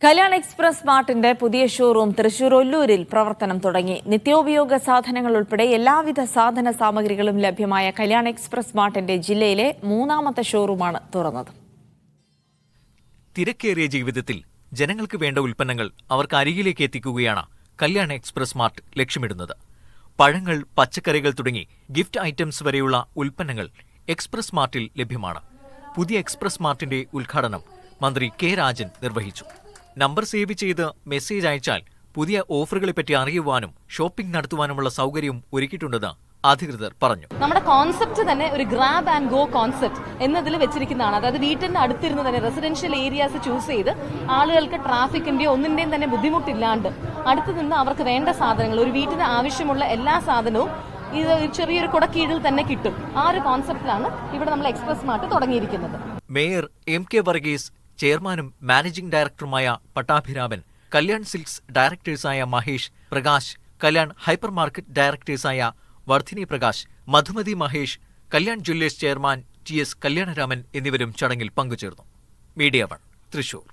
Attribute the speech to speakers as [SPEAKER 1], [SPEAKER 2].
[SPEAKER 1] Kalyan express മാർട്ടിന്റെ പുതിയ showroom Thrissur ഒല്ലൂരിൽ പ്രവർത്തനം തുടങ്ങി. നിത്യോപയോഗ സാധനങ്ങൾ ഉൾപ്പെടെ എല്ലാവിധ സാധന സാമഗ്രികളും ലഭ്യമായ കല്യാൺ എക്സ്പ്രസ് മാർട്ടിന്റെ ജില്ലയിലെ മൂന്നാമത്തെ ഷോറൂമാണ് തുറന്നത്.
[SPEAKER 2] തിരക്കേറിയ ജീവിതത്തിൽ ജനങ്ങൾക്ക് വേണ്ട ഉൽപ്പന്നങ്ങൾ അവർക്ക് അരികിലേക്ക് എത്തിക്കുകയാണ് കല്യാൺ എക്സ്പ്രസ് മാർട്ട് ലക്ഷ്യമിടുന്നത്. പഴങ്ങൾ, പച്ചക്കറികൾ തുടങ്ങി ഗിഫ്റ്റ് ഐറ്റംസ് വരെയുള്ള ഉൽപ്പന്നങ്ങൾ എക്സ്പ്രസ് മാർട്ടിൽ ലഭ്യമാണ്. പുതിയ എക്സ്പ്രസ് മാർട്ടിന്റെ ഉദ്ഘാടനം മന്ത്രി കെ രാജൻ നിർവഹിച്ചു. നമ്പർ സേവ് ചെയ്ത് മെസ്സേജ് അയച്ചാൽ പുതിയ ഓഫറുകളെപ്പറ്റി അറിയുവാനും ഷോപ്പിംഗ് നടത്തുവാനുമുള്ള സൗകര്യം ഒരുക്കിയിട്ടുണ്ടെന്ന് അധികൃതർ പറഞ്ഞു.
[SPEAKER 3] നമ്മുടെ കോൺസെപ്റ്റ് തന്നെ ഒരു ഗ്രാബ് ആൻഡ് ഗോ കോൺസെപ്റ്റ് എന്നതിൽ വെച്ചിരിക്കുന്നതാണ്. അതായത് വീട്ടിന്റെ അടുത്തിരുന്ന് തന്നെ റെസിഡൻഷ്യൽ ഏരിയാസ് ചൂസ് ചെയ്ത് ആളുകൾക്ക് ട്രാഫിക്കിന്റെയോ ഒന്നിന്റെയും തന്നെ ബുദ്ധിമുട്ടില്ലാണ്ട് അടുത്ത് നിന്ന് അവർക്ക് വേണ്ട സാധനങ്ങൾ, ഒരു വീട്ടിന് ആവശ്യമുള്ള എല്ലാ സാധനവും ഇത് ചെറിയൊരു കുടക്കീഴിൽ തന്നെ കിട്ടും. ആ ഒരു കോൺസെപ്റ്റിലാണ് ഇവിടെ നമ്മൾ എക്സ്പ്രസ് മാർട്ട് തുടങ്ങിയിരിക്കുന്നത്.
[SPEAKER 2] മേയർ എം കെ വർഗീസ്, ചെയർമാനും മാനേജിംഗ് ഡയറക്ടറുമായ പട്ടാഭിരാമൻ, കല്യാൺ സിൽക്സ് ഡയറക്ടേഴ്സായ മഹേഷ്, പ്രകാശ്, കല്യാൺ ഹൈപ്പർ മാർക്കറ്റ് ഡയറക്ടേഴ്സായ Vardhini Prakash, Madhumathi Mahesh, Kalyan jewellers chairman T S Kalyanaraman എന്നിവരും ചടങ്ങിൽ പങ്കുചേർന്നു. മീഡിയ 1 തൃശൂർ.